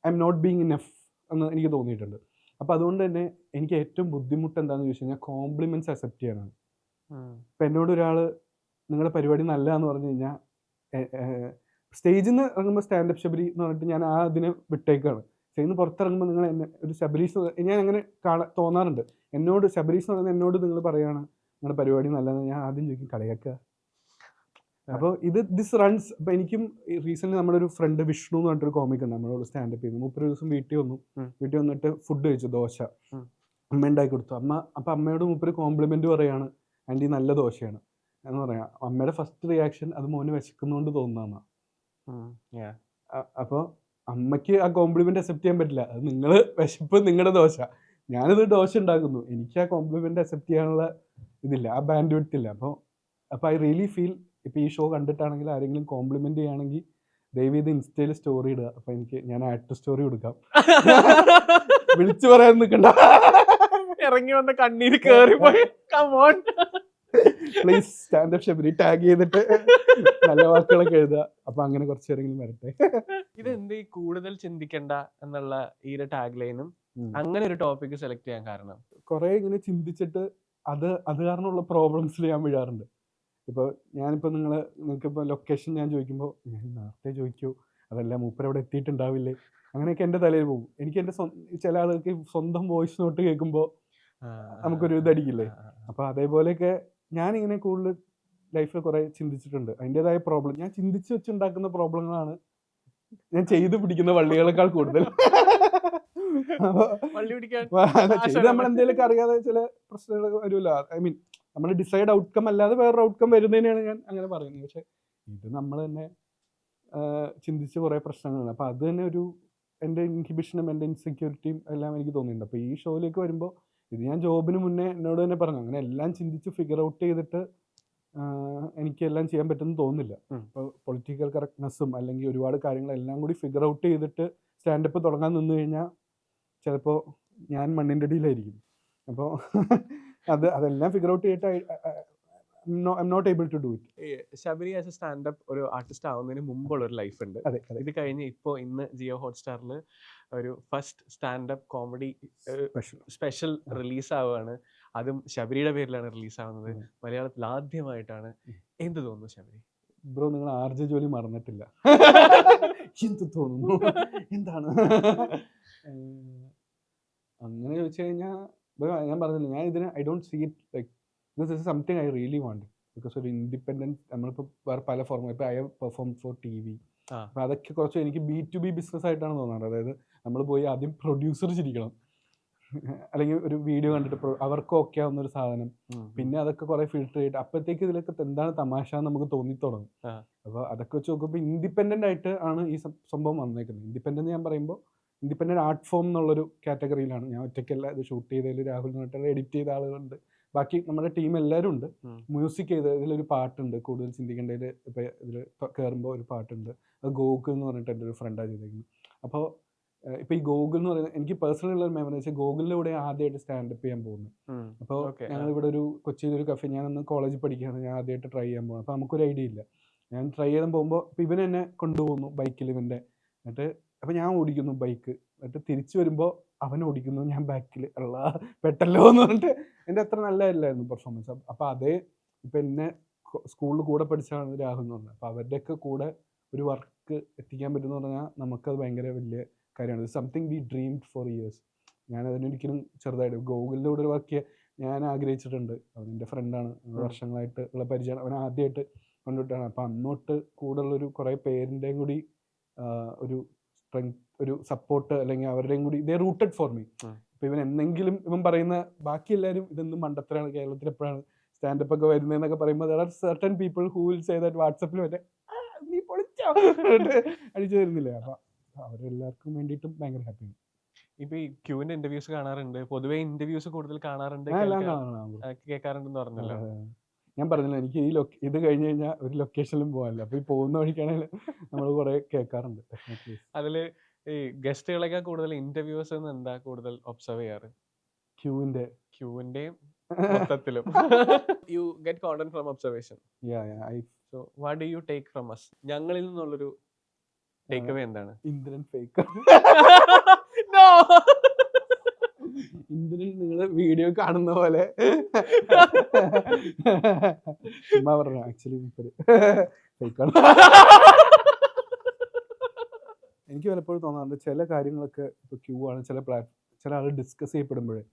I am not being enough എന്ന് എനിക്ക് തോന്നിയിട്ടുണ്ട്. അപ്പോൾ അതുകൊണ്ട് തന്നെ എനിക്ക് ഏറ്റവും ബുദ്ധിമുട്ട് എന്താണെന്ന് ചോദിച്ചു കഴിഞ്ഞാൽ കോംപ്ലിമെൻറ്റ്സ് അക്സെപ്റ്റ് ചെയ്യാനാണ്. ഇപ്പം എന്നോട് ഒരാൾ നിങ്ങളുടെ പരിപാടി നല്ലതാന്ന് പറഞ്ഞു കഴിഞ്ഞാൽ സ്റ്റേജിൽ നിന്ന് ഇറങ്ങുമ്പോൾ സ്റ്റാൻഡപ്പ് ശബരി എന്ന് പറഞ്ഞിട്ട് ഞാൻ അതിനെ വിട്ടേക്കാണ്. സ്റ്റേജിൽ നിന്ന് പുറത്തിറങ്ങുമ്പോൾ നിങ്ങൾ എന്നെ ഒരു ശബരീഷ് ഞാൻ അങ്ങനെ തോന്നാറുണ്ട്. എന്നോട് ശബരീഷ് എന്ന് പറയുന്നത് എന്നോട് നിങ്ങൾ പറയുകയാണ് നിങ്ങളുടെ പരിപാടി നല്ലതെന്ന്, ഞാൻ ആദ്യം ചോദിക്കും കളിയാക്കുക. അപ്പോൾ ദിസ് റൺസ്. അപ്പോൾ എനിക്കും റീസെൻ്റ് നമ്മുടെ ഒരു ഫ്രണ്ട് വിഷ്ണു എന്ന് പറഞ്ഞിട്ടൊരു കോമിക് ഉണ്ട്, നമ്മളോട് സ്റ്റാൻഡപ്പ് ചെയ്യുന്നു. 30 ദിവസം വീട്ടിൽ വന്നിട്ട് ഫുഡ് കഴിച്ചു, ദോശ അമ്മ ഉണ്ടാക്കി കൊടുത്തു. അപ്പം അമ്മയോട് 30 കോംപ്ലിമെൻറ്റ് പറയാണ്, ആൻറ്റി നല്ല ദോശയാണ് എന്ന് പറയാം. അമ്മയുടെ ഫസ്റ്റ് റിയാക്ഷൻ അത് മോന് വിശക്കുന്നതുകൊണ്ട് തോന്നുന്നതാണ്. അപ്പോൾ അമ്മയ്ക്ക് ആ കോംപ്ലിമെൻറ്റ് അക്സെപ്റ്റ് ചെയ്യാൻ പറ്റില്ല. അത് നിങ്ങൾ വിശപ്പ് നിങ്ങളുടെ ദോശ, ഞാനിത് ദോശ ഉണ്ടാക്കുന്നു, എനിക്ക് ആ കോംപ്ലിമെൻറ്റ് അക്സെപ്റ്റ് ചെയ്യാനുള്ള ഇതില്ല, ആ ബാൻഡ് വിഡ്ത്തില്ല. അപ്പോൾ ഐ റിയലി ഫീൽ ഇപ്പോൾ ഈ ഷോ കണ്ടിട്ടാണെങ്കിൽ ആരെങ്കിലും കോംപ്ലിമെൻറ്റ് ചെയ്യുകയാണെങ്കിൽ ദയവ് ഇത് ഇൻസ്റ്റയിൽ സ്റ്റോറി ഇടുക. അപ്പോൾ ഞാൻ ആഡ് ടു സ്റ്റോറി കൊടുക്കാം. വിളിച്ചു പറയാൻ നിൽക്കണ്ട, ഇറങ്ങി വന്ന കണ്ണീര് കേറിപ്പോയി. Come on please standup Shabari tag ചെയ്തിട്ട് നല്ല വാക്കുകളൊക്കെ എഴുതുക. അപ്പൊ അങ്ങനെ കുറച്ച് പേരെങ്കിലും വരട്ടെ. ഇതെന്ത് ഈ കൂടുതൽ ചിന്തിക്കണ്ട എന്നുള്ള ഈ ഒരു ടാഗ് ലൈനും അങ്ങനെ ഒരു ടോപ്പിക് സെലക്ട് ചെയ്യാൻ കാരണം? കുറെ ഇങ്ങനെ ചിന്തിച്ചിട്ട് അത് കാരണമുള്ള പ്രോബ്ലംസിൽ ഞാൻ വീഴാറുണ്ട്. ഇപ്പോൾ ഞാനിപ്പോൾ നിങ്ങൾക്കിപ്പോൾ ലൊക്കേഷൻ ഞാൻ ചോദിക്കുമ്പോൾ ഞാൻ നേരത്തെ ചോദിക്കൂ, അതല്ല മൂപ്പരവിടെ എത്തിയിട്ടുണ്ടാവില്ലേ, അങ്ങനെയൊക്കെ എൻ്റെ തലയിൽ പോകും. എനിക്ക് എൻ്റെ ചില ആളുകൾക്ക് സ്വന്തം വോയിസ് നോട്ട് കേൾക്കുമ്പോൾ നമുക്കൊരു ഇതടിക്കില്ലേ. അപ്പോൾ അതേപോലെയൊക്കെ ഞാനിങ്ങനെ കൂടുതൽ ലൈഫിൽ കുറേ ചിന്തിച്ചിട്ടുണ്ട്. അതിൻ്റെതായ പ്രോബ്ലം ഞാൻ ചിന്തിച്ച് വെച്ചുണ്ടാക്കുന്ന പ്രോബ്ലങ്ങളാണ് ഞാൻ ചെയ്ത് പിടിക്കുന്ന വള്ളികളെക്കാൾ കൂടുതൽ. ചെയ്ത് നമ്മൾ എന്തെങ്കിലുമൊക്കെ അറിയാതെ ചില പ്രശ്നങ്ങൾ വരുമല്ലോ. ഐ മീൻ നമ്മൾ ഡിസൈഡ് ഔട്ട്കം അല്ലാതെ വേറൊരു ഔട്ട്കം വരുന്നതിനാണ് ഞാൻ അങ്ങനെ പറയുന്നത്. പക്ഷെ ഇത് നമ്മൾ തന്നെ ചിന്തിച്ച് കുറേ പ്രശ്നങ്ങളാണ്. അപ്പോൾ അത് തന്നെ ഒരു എൻ്റെ ഇൻഹിബിഷനും എൻ്റെ ഇൻസെക്യൂരിറ്റിയും എല്ലാം എനിക്ക് തോന്നിയിട്ടുണ്ട്. അപ്പോൾ ഈ ഷോയിലേക്ക് വരുമ്പോൾ ഇത് ഞാൻ ജോബിന് മുന്നേ എന്നോട് തന്നെ പറഞ്ഞു, അങ്ങനെ എല്ലാം ചിന്തിച്ച് ഫിഗർ ഔട്ട് ചെയ്തിട്ട് എനിക്കെല്ലാം ചെയ്യാൻ പറ്റുമെന്ന് തോന്നുന്നില്ല. ഇപ്പോൾ പൊളിറ്റിക്കൽ കറക്റ്റ്നെസ്സും അല്ലെങ്കിൽ ഒരുപാട് കാര്യങ്ങളെല്ലാം കൂടി ഫിഗർ ഔട്ട് ചെയ്തിട്ട് സ്റ്റാൻഡപ്പ് തുടങ്ങാൻ നിന്ന് കഴിഞ്ഞാൽ ചിലപ്പോൾ ഞാൻ മണ്ണിൻ്റെ അടിയിലായിരിക്കും. അപ്പോൾ അതെല്ലാം ഫിഗർ ഔട്ട് ചെയ്തിട്ട് I'm not able to do it. Sabari as a stand up ഒരു ആർട്ടിസ്റ്റ് ആവുന്നതിന് മുമ്പുള്ള ഒരു ലൈഫ് ഉണ്ട്. ഇത് കഴിഞ്ഞ് ഇപ്പോൾ ഇന്ന് ജിയോ ഹോട്ട്സ്റ്റാറിൽ ഒരു first stand up comedy special release ആവുകയാണ്. അതും ശബരിയുടെ പേരിലാണ് റിലീസ് ആവുന്നത്. മലയാളത്തിൽ ആദ്യമായിട്ടാണ്. എന്ത് തോന്നുന്നു ശബരി? ബ്രോ, നിങ്ങൾ ആർജ ജോലി മറന്നിട്ടില്ല. എന്ത് തോന്നുന്നു, എന്താണ് അങ്ങനെ ചോദിച്ചു കഴിഞ്ഞാൽ ഞാൻ പറഞ്ഞില്ല, ഞാൻ ഇതിന് I don't see it like this is something I really want, because ഒരു ഇൻഡിപെൻഡൻറ്റ് നമ്മളിപ്പോൾ വേറെ പല ഫോർമ ഇപ്പോൾ I have perform for TV. അപ്പോൾ അതൊക്കെ കുറച്ച് എനിക്ക് B2B ബിസിനസ് ആയിട്ടാണ് തോന്നുന്നത്. അതായത് നമ്മൾ പോയി ആദ്യം പ്രൊഡ്യൂസർ ചിരിക്കണം, അല്ലെങ്കിൽ ഒരു വീഡിയോ കണ്ടിട്ട് അവർക്ക് ഓക്കെ ആവുന്ന ഒരു സാധനം, പിന്നെ അതൊക്കെ കുറേ ഫിൽട്ടർ ചെയ്തിട്ട് അപ്പോഴത്തേക്ക് ഇതിലൊക്കെ എന്താണ് തമാശ എന്ന് നമുക്ക് തോന്നി തുടങ്ങും. അപ്പോൾ അതൊക്കെ വെച്ച് നോക്കുമ്പോൾ ഇൻഡിപെൻഡൻ്റ് ആയിട്ട് ആണ് ഈ സംഭവം വന്നേക്കുന്നത്. ഇൻഡിപെൻഡൻറ്റ് ഞാൻ പറയുമ്പോൾ ഇൻഡിപെൻഡൻറ്റ് ആർട്ട് ഫോം എന്നുള്ളൊരു കാറ്റഗറിയിലാണ്. ഞാൻ ഒറ്റയ്ക്കല്ല ഇത് ഷൂട്ട് ചെയ്തതിൽ, രാഹുൽ എന്നിട്ട് എഡിറ്റ് ചെയ്ത ആളുകളുണ്ട്, ബാക്കി നമ്മുടെ ടീം എല്ലാവരും ഉണ്ട്. മ്യൂസിക് ചെയ്ത് ഇതിലൊരു പാട്ടുണ്ട്, കൂടുതൽ ചിന്തിക്കേണ്ടതിൽ ഇപ്പോൾ ഇതിൽ കയറുമ്പോൾ ഒരു പാട്ടുണ്ട്. അത് ഗോകുൽ എന്ന് പറഞ്ഞിട്ട് എൻ്റെ ഒരു ഫ്രണ്ടാണ് ചെയ്തേക്കുന്നത്. അപ്പോൾ ഇപ്പോൾ ഈ ഗോകുൽ എന്ന് പറയുന്നത് എനിക്ക് പേഴ്സണൽ ഉള്ള ഒരു മെമ്മറി വെച്ചാൽ ഗോകുലിലൂടെ ആദ്യമായിട്ട് സ്റ്റാൻഡപ്പ് ചെയ്യാൻ പോകുന്നത്. അപ്പോൾ ഞങ്ങളിവിടെ ഒരു കൊച്ചിയിലൊരു കഫേ, ഞാനൊന്ന് കോളേജിൽ പഠിക്കുകയാണ്, ഞാൻ ആദ്യമായിട്ട് ട്രൈ ചെയ്യാൻ പോകുന്നത്. അപ്പോൾ നമുക്കൊരു ഐഡിയ ഇല്ല. ഞാൻ ട്രൈ ചെയ്യാൻ പോകുമ്പോൾ ഇപ്പോൾ ഇവൻ എന്നെ കൊണ്ടുപോകുന്നു ബൈക്കിൽ ഇവൻ്റെ, എന്നിട്ട് അപ്പോൾ ഞാൻ ഓടിക്കുന്നു ബൈക്ക്, എന്നിട്ട് തിരിച്ചു വരുമ്പോൾ അവൻ ഓടിക്കുന്നു, ഞാൻ ബാക്കിൽ ഉള്ള പെട്ടല്ലോ എന്ന് പറഞ്ഞിട്ട് എൻ്റെ അത്ര നല്ലതല്ലായിരുന്നു പെർഫോമൻസ്. അപ്പോൾ അതേ ഇപ്പം എന്നെ സ്കൂളിൽ കൂടെ പഠിച്ചാണ് രാഹുൽ എന്ന് പറഞ്ഞത്. അപ്പോൾ അവരുടെയൊക്കെ കൂടെ ഒരു വർക്ക് എത്തിക്കാൻ പറ്റുമെന്ന് പറഞ്ഞാൽ നമുക്കത് ഭയങ്കര വലിയ കാര്യമാണ്. Something we dreamed for years. ഞാനതിനൊരിക്കലും ചെറുതായിട്ട് ഗോകുലിൻ്റെ കൂടെ ഒരു വർക്ക് ഞാൻ ആഗ്രഹിച്ചിട്ടുണ്ട്. അവൻ എൻ്റെ ഫ്രണ്ടാണ്, വർഷങ്ങളായിട്ട് ഉള്ള പരിചയമാണ്. അവൻ ആദ്യമായിട്ട് കൊണ്ടുവിട്ടാണ്. അപ്പോൾ അന്നോട്ട് കൂടുതലുള്ളൊരു കുറേ പേരിൻ്റെയും കൂടി ഒരു സ്ട്രെങ്ത്, ഒരു സപ്പോർട്ട്, അല്ലെങ്കിൽ അവരുടെയും കൂടി ദേ റൂട്ടഡ് ഫോർ മീ. ഇപ്പം ഇവൻ എന്തെങ്കിലും ഇവൻ പറയുന്ന ബാക്കി എല്ലാവരും ഇതൊന്നും മണ്ടത്തരാണ്, കേരളത്തിൽ എപ്പോഴാണ് സ്റ്റാൻഡപ്പ് ഒക്കെ വരുന്നതെന്നൊക്കെ പറയുമ്പോൾ there are certain people who will say that വാട്സപ്പിൽ മറ്റേ നീ പൊളിച്ചോ അടിച്ചു തരുന്നില്ലേ. അപ്പം അവരെല്ലാവർക്കും വേണ്ടിയിട്ടും ഭയങ്കര ഹാപ്പിയാണ്. ഇപ്പൊ ഈ ക്യൂവിന്റെ ഇന്റർവ്യൂസ് കാണാറുണ്ട്, പൊതുവെ ഇന്റർവ്യൂസ് കൂടുതൽ കാണാറുണ്ട്, കേൾക്കാറുണ്ടെന്ന് പറഞ്ഞല്ലോ. ഞാൻ പറഞ്ഞില്ല, എനിക്ക് ഇത് കഴിഞ്ഞ് കഴിഞ്ഞാൽ ഒരു ലൊക്കേഷനിലും പോകാനില്ല. അപ്പോൾ ഈ പോകുന്ന വഴിക്കാണെങ്കിൽ നമ്മൾ കുറേ കേൾക്കാറുണ്ട്. അതിൽ ഈ ഗസ്റ്റുകളൊക്കെ കൂടുതൽ ഇന്റർവ്യൂസ് എന്താ കൂടുതൽ ഒബ്സർവ് ചെയ്യാറ്? ക്യൂവിന്റെയും മൊത്തത്തിലും. You get content from observation. So what do you take from us? ഞങ്ങളിൽ നിന്നുള്ളൊരു ടേക്ക് അവേ എന്താണ്? ഇന്ദ്രൻ ഫേക്ക്. ഇന്ദ്രൻ നിങ്ങൾ വീഡിയോ കാണുന്ന പോലെ ചുമ്മാ പറഞ്ഞു, ആക്ച്വലി ഫേക്കാണ്. എനിക്ക് പലപ്പോഴും തോന്നാറുണ്ട് ചില കാര്യങ്ങളൊക്കെ ഇപ്പോൾ ക്യൂ ആണ്, ചില ആൾ ഡിസ്കസ് ചെയ്യപ്പെടുമ്പോഴേ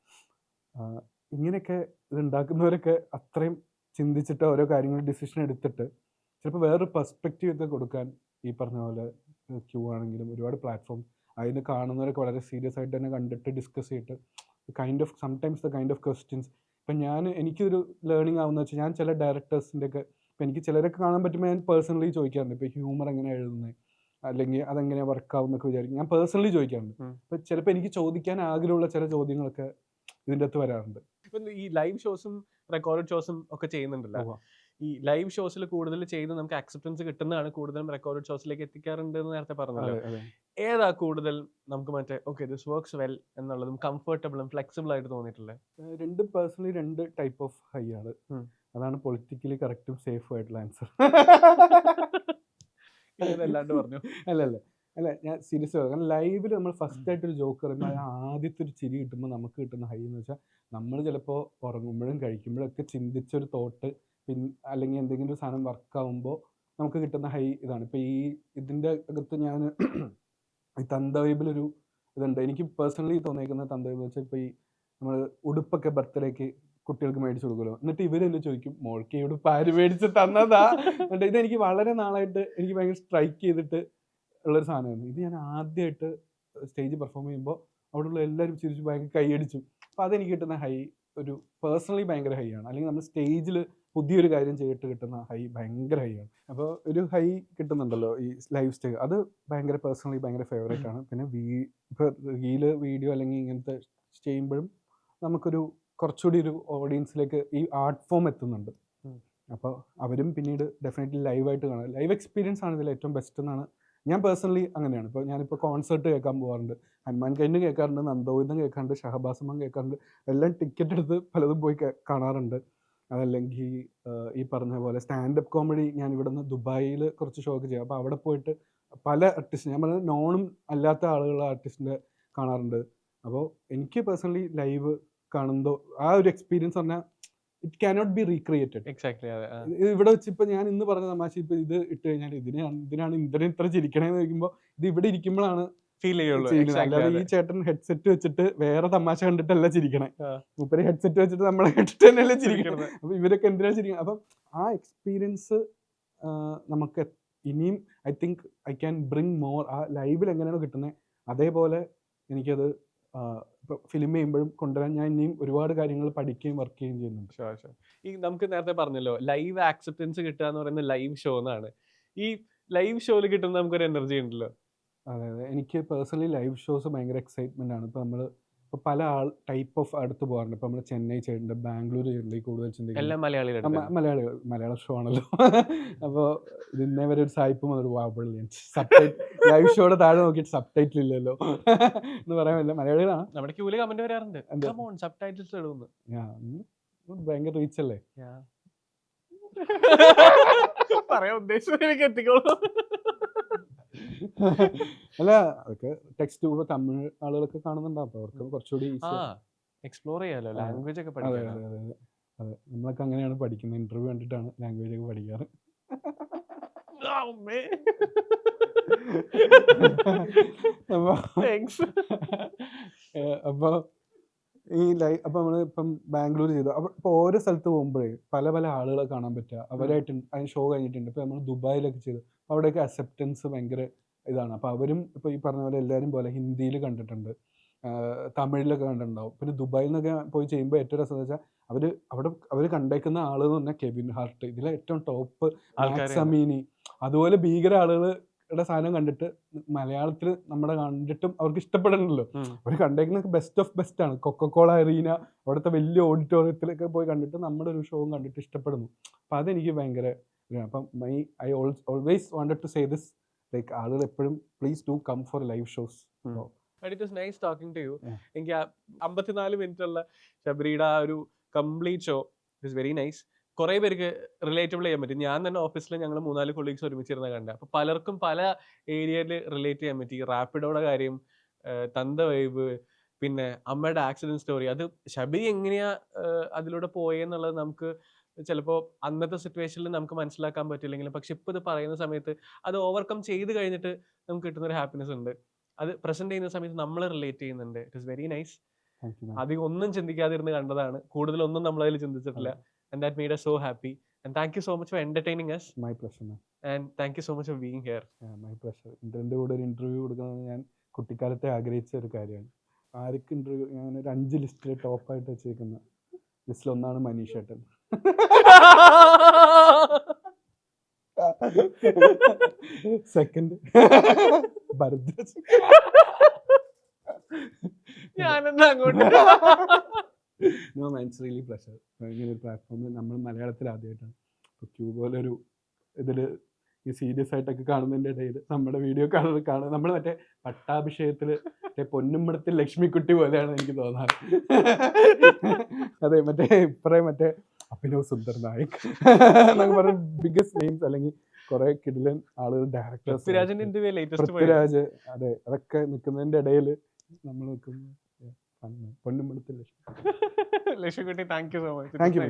ഇങ്ങനെയൊക്കെ ഇതുണ്ടാക്കുന്നവരൊക്കെ അത്രയും ചിന്തിച്ചിട്ട് ഓരോ കാര്യങ്ങൾ ഡിസിഷൻ എടുത്തിട്ട് ചിലപ്പോൾ വേറൊരു പെർസ്പെക്റ്റീവ് ഒക്കെ കൊടുക്കാൻ ഈ പറഞ്ഞ പോലെ ക്യൂ ആണെങ്കിലും ഒരുപാട് പ്ലാറ്റ്ഫോം അതിന് കാണുന്നവരൊക്കെ വളരെ സീരിയസ് ആയിട്ട് തന്നെ കണ്ടിട്ട് ഡിസ്കസ് ചെയ്തിട്ട് sometimes the kind of questions. ഇപ്പം എനിക്കൊരു ലേണിംഗ് ആവുന്ന വെച്ചാൽ ഞാൻ ചില ഡയറക്ടേഴ്സിൻ്റെ ഒക്കെ ഇപ്പം എനിക്ക് ചിലരൊക്കെ കാണാൻ പറ്റുമ്പോൾ ഞാൻ പേഴ്സണലി ചോദിക്കാറുണ്ട്, ഇപ്പോൾ ഹ്യൂമർ എങ്ങനെയാണ് എഴുതുന്നത്, അല്ലെങ്കിൽ അതെങ്ങനെ വർക്കാവും എന്നൊക്കെ വിചാരിക്കും. ഞാൻ പേഴ്സണലി ചോദിക്കാറുണ്ട്. അപ്പം ചിലപ്പോൾ എനിക്ക് ചോദിക്കാൻ ആഗ്രഹമുള്ള ചില ചോദ്യങ്ങളൊക്കെ ഇതിൻ്റെ അകത്ത് വരാറുണ്ട്. ഇപ്പം ഈ ലൈവ് ഷോസും റെക്കോർഡ് ഷോസും ഒക്കെ ചെയ്യുന്നുണ്ടല്ലോ. ഈ ലൈവ് ഷോസിൽ കൂടുതൽ ചെയ്ത് നമുക്ക് അക്സെപ്റ്റൻസ് കിട്ടുന്നതാണ് കൂടുതലും റെക്കോർഡ് ഷോസിലേക്ക് എത്തിക്കാറുണ്ട് എന്ന് നേരത്തെ പറഞ്ഞല്ലോ. ഏതാ കൂടുതൽ നമുക്ക് മറ്റേ ഓക്കെ ദിസ് വർക്ക്സ് വെൽ എന്നുള്ളതും കംഫർട്ടബിളും ഫ്ലെക്സിബിൾ ആയിട്ട് തോന്നിയിട്ടുള്ളത്? രണ്ട് പേഴ്സണലി രണ്ട് ടൈപ്പ് ഓഫ് ഹൈ ആണ്. അതാണ് പൊളിറ്റിക്കലി കറക്റ്റും സേഫും ആയിട്ടുള്ള ആൻസർ. ഇതല്ലാണ്ട് പറഞ്ഞു. അല്ല ഞാൻ സീരിയസ് കാരണം ലൈവിൽ നമ്മൾ ഫസ്റ്റ് ആയിട്ടൊരു ജോക്ക് പറയുമ്പോൾ ആദ്യത്തെ ഒരു ചിരി കിട്ടുമ്പോൾ നമുക്ക് കിട്ടുന്ന ഹൈ എന്ന് വെച്ചാൽ നമ്മൾ ചിലപ്പോൾ ഉറങ്ങുമ്പോഴും കഴിക്കുമ്പോഴൊക്കെ ചിന്തിച്ചൊരു തോട്ട് അല്ലെങ്കിൽ എന്തെങ്കിലും ഒരു സാധനം വർക്കാവുമ്പോൾ നമുക്ക് കിട്ടുന്ന ഹൈ ഇതാണ്. ഇപ്പോൾ ഇതിൻ്റെ അകത്ത് ഞാൻ ഈ തന്ത വൈബിലൊരു ഇതുണ്ട്. എനിക്ക് പേഴ്സണലി തോന്നിയിരിക്കുന്ന തന്ത വൈബ് വെച്ചാൽ ഇപ്പോൾ ഈ നമ്മൾ ഉടുപ്പൊക്കെ ബർത്ത്ഡേക്ക് കുട്ടികൾക്ക് മേടിച്ചു കൊടുക്കുമല്ലോ, എന്നിട്ട് ഇവരെന്നെ ചോദിക്കും മോൾക്ക് ഈ ഉടുപ്പ് ആര് മേടിച്ച് തന്നതാ. എന്നിട്ട് ഇതെനിക്ക് വളരെ നാളായിട്ട് എനിക്ക് ഭയങ്കര സ്ട്രൈക്ക് ചെയ്തിട്ട് ഉള്ളൊരു സാധനമായിരുന്നു. ഇത് ഞാൻ ആദ്യമായിട്ട് സ്റ്റേജ് പെർഫോം ചെയ്യുമ്പോൾ അവിടെയുള്ള എല്ലാവരും ചിരിച്ച് ഭയങ്കര കൈയടിച്ചു. അപ്പോൾ അതെനിക്ക് കിട്ടുന്ന ഹൈ ഒരു പേഴ്സണലി ഭയങ്കര ഹൈ ആണ്. അല്ലെങ്കിൽ നമ്മൾ സ്റ്റേജിൽ പുതിയൊരു കാര്യം ചെയ്തിട്ട് കിട്ടുന്ന ഹൈ ഭയങ്കര ഹൈ ആണ്. അപ്പോൾ ഒരു ഹൈ കിട്ടുന്നുണ്ടല്ലോ ഈ ലൈവ് സ്റ്റേജ്, അത് ഭയങ്കര പേഴ്സണലി ഭയങ്കര ഫേവറേറ്റ് ആണ്. പിന്നെ ഇപ്പോൾ റീല് വീഡിയോ അല്ലെങ്കിൽ ഇങ്ങനത്തെ ചെയ്യുമ്പോഴും നമുക്കൊരു കുറച്ചുകൂടി ഒരു ഓഡിയൻസിലേക്ക് ഈ ആർട്ട് ഫോം എത്തുന്നുണ്ട്. അപ്പോൾ അവരും പിന്നീട് ഡെഫിനറ്റ്ലി ലൈവായിട്ട് കാണാം. ലൈവ് എക്സ്പീരിയൻസ് ആണ് ഇതിൽ ഏറ്റവും ബെസ്റ്റ് എന്നാണ് ഞാൻ പേഴ്സണലി അങ്ങനെയാണ്. ഇപ്പോൾ ഞാനിപ്പോൾ കോൺസേർട്ട് കേൾക്കാൻ പോകാറുണ്ട്, ഹനുമാൻ കൈൻഡ് കേൾക്കാറുണ്ട്, നന്ദോവിതം കേൾക്കാറുണ്ട്, ഷഹബാസമ്മ കേൾക്കാറുണ്ട്, എല്ലാം ടിക്കറ്റ് എടുത്ത് പലതും പോയി കാണാറുണ്ട്. അതല്ലെങ്കിൽ ഈ പറഞ്ഞ പോലെ സ്റ്റാൻഡപ്പ് കോമഡി ഞാൻ ഇവിടെ നിന്ന് ദുബായിൽ കുറച്ച് ഷോക്ക് ചെയ്യാം. അപ്പോൾ അവിടെ പോയിട്ട് പല ആർട്ടിസ്റ്റ്, ഞാൻ പറഞ്ഞത് നോണും അല്ലാത്ത ആളുകളുടെ ആർട്ടിസ്റ്റിൻ്റെ കാണാറുണ്ട്. അപ്പോൾ എനിക്ക് പേഴ്സണലി ലൈവ് കാണുമ്പോൾ ആ ഒരു എക്സ്പീരിയൻസ് പറഞ്ഞാൽ it cannot B recreated. Exactly. ഇവിടെ വെച്ച് ഇപ്പൊ ഞാൻ ഇന്ന് പറഞ്ഞ തമാശ ഇപ്പൊ ഇത് ഇട്ട് കഴിഞ്ഞാൽ ഇതിനാണ് ഇത്ര ചിരിക്കണേന്ന് ചോദിക്കുമ്പോൾ ഇത് ഇവിടെ ഇരിക്കുമ്പോഴാണ് ഫീൽ ചെയ്യുള്ളൂ. അല്ലാതെ ഈ ചേട്ടൻ ഹെഡ്സെറ്റ് വെച്ചിട്ട് വേറെ തമാശ കണ്ടിട്ടല്ല ചിരിക്കണേ, മൂപ്പര് ഹെഡ്സെറ്റ് വെച്ചിട്ട് നമ്മളെ കേട്ടിട്ട് തന്നെയല്ലേ ചിരിക്കണത്. അപ്പൊ ഇവരൊക്കെ എന്തിനാ ചിരിക്കണം? അപ്പം ആ എക്സ്പീരിയൻസ് നമുക്ക് ഇനിയും I think I can bring more. ആ ലൈവിൽ എങ്ങനെയാണോ കിട്ടുന്നത് അതേപോലെ എനിക്കത് ഇപ്പോൾ ഫിലിം ചെയ്യുമ്പോഴും കൊണ്ടുവരാൻ ഞാൻ ഇനിയും ഒരുപാട് കാര്യങ്ങൾ പഠിക്കുകയും വർക്ക് ചെയ്യുകയും ചെയ്യുന്നുണ്ട്. ഈ നമുക്ക് നേരത്തെ പറഞ്ഞല്ലോ ലൈവ് ആക്സെപ്റ്റൻസ് കിട്ടുക എന്ന് പറയുന്നത് ലൈവ് ഷോ എന്നാണ്. ഈ ലൈവ് ഷോയിൽ കിട്ടുന്ന നമുക്കൊരു എനർജി ഉണ്ടല്ലോ. അതെ, എനിക്ക് പേഴ്സണലി ലൈവ് ഷോസ് ഭയങ്കര എക്സൈറ്റ്മെൻ്റ് ആണ്. ഇപ്പോൾ നമ്മൾ ഇപ്പോൾ പല ടൈപ്പ് ഓഫ് അടുത്ത് പോകാറുണ്ട്. ഇപ്പോൾ നമ്മൾ ചെന്നൈ ചെയ്യുന്നുണ്ട്, ബാംഗ്ലൂർ ചെയ്യുന്നുണ്ട്, കൂടുതൽ ചിന്തിക്കുന്നത് മലയാള ഷോ ആണല്ലോ. അപ്പോൾ ഇന്നേ വരെ ഒരു സായിപ്പ് വന്നൊരു ലൈവ് ഷോയുടെ താഴെ നോക്കിയിട്ട് സബ് ടൈറ്റിൽ ഇല്ലല്ലോ എന്ന് പറയാൻ പറ്റില്ല. മലയാളികളാണ്. നമ്മുടെ ക്യൂല് കമന്റ് വരാറുണ്ട് സബ് ടൈറ്റിൽസ് ഇടുന്നു. ഭയങ്കര റീച്ച് അല്ലേ പറയാൻ ഉദ്ദേശിച്ചത് എനിക്ക് എത്തിക്കോളൂ. അല്ല അതൊക്കെ ടെക്സ്റ്റ് ഇപ്പോൾ തമിഴ് ആളുകളൊക്കെ കാണുന്നുണ്ടാവും, അപ്പോൾ അവർക്ക് കുറച്ചുകൂടി എക്സ്പ്ലോർ ചെയ്യാലോ, ലാംഗ്വേജ് ഒക്കെ പഠിക്കാം. അതെ, നമ്മളൊക്കെ അങ്ങനെയാണ് പഠിക്കുന്നത്, ഇന്റർവ്യൂ കണ്ടിട്ടാണ് ലാംഗ്വേജ് ഒക്കെ പഠിക്കാറ്. അപ്പോൾ അപ്പോൾ നമ്മൾ ഇപ്പം ബാംഗ്ലൂർ ചെയ്തു. അപ്പോൾ ഇപ്പോൾ ഓരോ സ്ഥലത്ത് പോകുമ്പോഴേ പല പല ആളുകളെ കാണാൻ പറ്റുക, അവരായിട്ട് അതിന് ഷോ കഴിഞ്ഞിട്ടുണ്ട്. ഇപ്പോൾ നമ്മൾ ദുബായിലൊക്കെ ചെയ്തു, അവിടെയൊക്കെ അക്സെപ്റ്റൻസ് ഭയങ്കര ഇതാണ്. അപ്പോൾ അവരും ഇപ്പോൾ ഈ പറഞ്ഞ പോലെ എല്ലാവരും പോലെ ഹിന്ദിയിൽ കണ്ടിട്ടുണ്ട്, തമിഴിലൊക്കെ കണ്ടിട്ടുണ്ടാവും. പിന്നെ ദുബായിൽ നിന്നൊക്കെ പോയി ചെയ്യുമ്പോൾ ഏറ്റവും രസം എന്ന് വെച്ചാൽ അവർ കണ്ടേക്കുന്ന ആള് എന്ന് പറഞ്ഞാൽ കെവിൻ ഹാർട്ട്, ഇതിലെ ഏറ്റവും ടോപ്പ് സമീനി, അതുപോലെ ഭീകര ആളുകളുടെ സാധനം കണ്ടിട്ട് മലയാളത്തിൽ നമ്മുടെ കണ്ടിട്ടും അവർക്ക് ഇഷ്ടപ്പെടണമല്ലോ. അവർ കണ്ടേക്കുന്ന ബെസ്റ്റ് ഓഫ് ബെസ്റ്റ് ആണ്. കൊക്കക്കോള അറീന, അവിടുത്തെ വലിയ ഓഡിറ്റോറിയത്തിലൊക്കെ പോയി കണ്ടിട്ട് നമ്മുടെ ഒരു ഷോവും കണ്ടിട്ട് ഇഷ്ടപ്പെടുന്നു. അപ്പം അതെനിക്ക് ഭയങ്കര അപ്പം I always wanted to say this, like ആളുകൾ എപ്പോഴും please do come for live shows. It was nice talking to you. എനിക്ക് 54 മിനിറ്റ് ഉള്ള ശബരിയുടെ ആ ഒരു complete show it very nice. കുറേ പേർക്ക് റിലേറ്റബിൾ ചെയ്യാൻ പറ്റും. ഞാൻ തന്നെ ഓഫീസിൽ ഞങ്ങൾ 3-4 കൊളീഗ്സ് ഒരുമിച്ചിരുന്ന കണ്ട, അപ്പോൾ പലർക്കും പല ഏരിയയിൽ റിലേറ്റ് ചെയ്യാൻ പറ്റി. റാപ്പിഡോയുടെ കാര്യം, തന്ത വൈബ്, പിന്നെ അമ്മയുടെ ആക്സിഡന്റ് സ്റ്റോറി, അത് ശബരി എങ്ങനെയാ അതിലൂടെ പോയെന്നുള്ളത് നമുക്ക് ചിലപ്പോൾ അന്നത്തെ സിറ്റുവേഷനിൽ നമുക്ക് മനസ്സിലാക്കാൻ പറ്റില്ലെങ്കിലും, പക്ഷെ ഇപ്പോൾ ഇത് പറയുന്ന സമയത്ത് അത് ഓവർകം ചെയ്ത് കഴിഞ്ഞിട്ട് നമുക്ക് കിട്ടുന്നൊരു ഹാപ്പിനെസ് ഉണ്ട്. അത് പ്രസന്റ് ചെയ്യുന്ന സമയത്ത് നമ്മൾ റിലേറ്റ് ചെയ്യുന്നുണ്ട്. It is very nice. അധികം ഒന്നും ചിന്തിക്കാതിരുന്ന് കണ്ടതാണ്, കൂടുതലൊന്നും നമ്മൾ അതിൽ ചിന്തിച്ചിട്ടില്ല. And that made us so happy. And thank you so much for entertaining us. My pleasure, man. And thank you so much for being here. Yeah, my pleasure. എൻ്റെ കൂടെ ഒരു interview കൊടുക്കുന്നത് ഞാൻ കുട്ടിക്കാലത്തെ ആഗ്രഹിച്ച ഒരു കാര്യമാണ്. ആർക്ക് ഇന്റർവ്യൂ ഞാൻ ഒരു 5 ലിസ്റ്റിൽ ടോപ്പായിട്ട് വെച്ചേക്കുന്ന ലിസ്റ്റിലൊന്നാണ് മനീഷ് ഏട്ടൻ. സെക്കൻഡ് ഭരദ്വാജ്. ഞാനെന്താ അങ്ങോട്ട് no man, it's really pleasure. ഇങ്ങനെ ഒരു പ്ലാറ്റ്ഫോമിൽ നമ്മൾ മലയാളത്തിൽ ആദ്യമായിട്ടാണ് ഇപ്പോൾ ക്യൂ പോലൊരു ഇതിൽ ഈ സീരിയസ് ആയിട്ടൊക്കെ കാണുന്നതിൻ്റെ ഇടയിൽ നമ്മുടെ വീഡിയോ കാണുക നമ്മൾ മറ്റേ പട്ടാഭിഷേകത്തിൽ മറ്റേ പൊന്നുമ്പടത്തിൽ ലക്ഷ്മിക്കുട്ടി പോലെയാണ് എനിക്ക് തോന്നാറ്. അതെ, മറ്റേ മറ്റേ അഭിനവ് സുന്ദർ നായക് എന്നൊക്കെ പറഞ്ഞ ബിഗ്ഗസ്റ്റ് നെയിംസ്, അല്ലെങ്കിൽ കുറെ കിടിലൻ ആളുകൾ, ഡയറക്ടേഴ്സ്, പൃഥ്വിരാജ്, അതെ, അതൊക്കെ നിൽക്കുന്നതിന്റെ ഇടയിൽ നമ്മൾ നിൽക്കുന്നു. പൊന്നുമ്പടത്തിൽ Lakshmikutty. Thank you so much. Thank U.